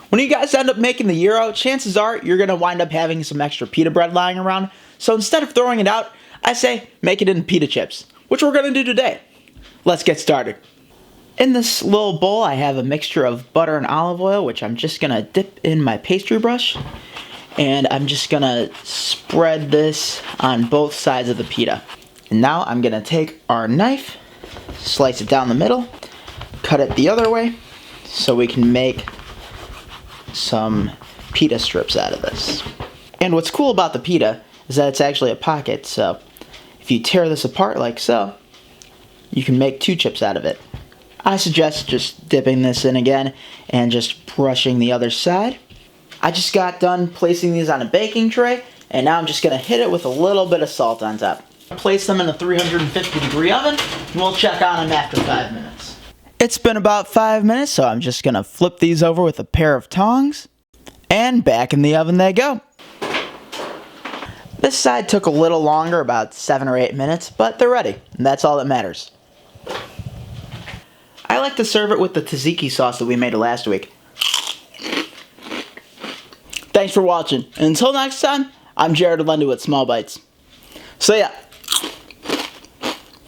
When you guys end up making the gyro, chances are you're going to wind up having some extra pita bread lying around. So instead of throwing it out, I say make it into pita chips, which we're going to do today. Let's get started. In this little bowl, I have a mixture of butter and olive oil, which I'm just going to dip in my pastry brush. And I'm just going to spread this on both sides of the pita. And now I'm going to take our knife, slice it down the middle, cut it the other way, so we can make some pita strips out of this. And what's cool about the pita is that it's actually a pocket, so if you tear this apart like so, you can make 2 chips out of it. I suggest just dipping this in again and just brushing the other side. I just got done placing these on a baking tray, and now I'm just going to hit it with a little bit of salt on top. Place them in a 350-degree oven, and we'll check on them after 5 minutes. It's been about 5 minutes, so I'm just going to flip these over with a pair of tongs, and back in the oven they go. This side took a little longer, about 7 or 8 minutes, but they're ready, and that's all that matters. I like to serve it with the tzatziki sauce that we made last week. Thanks for watching, and until next time, I'm Jared Lendy with Small Bites. See ya!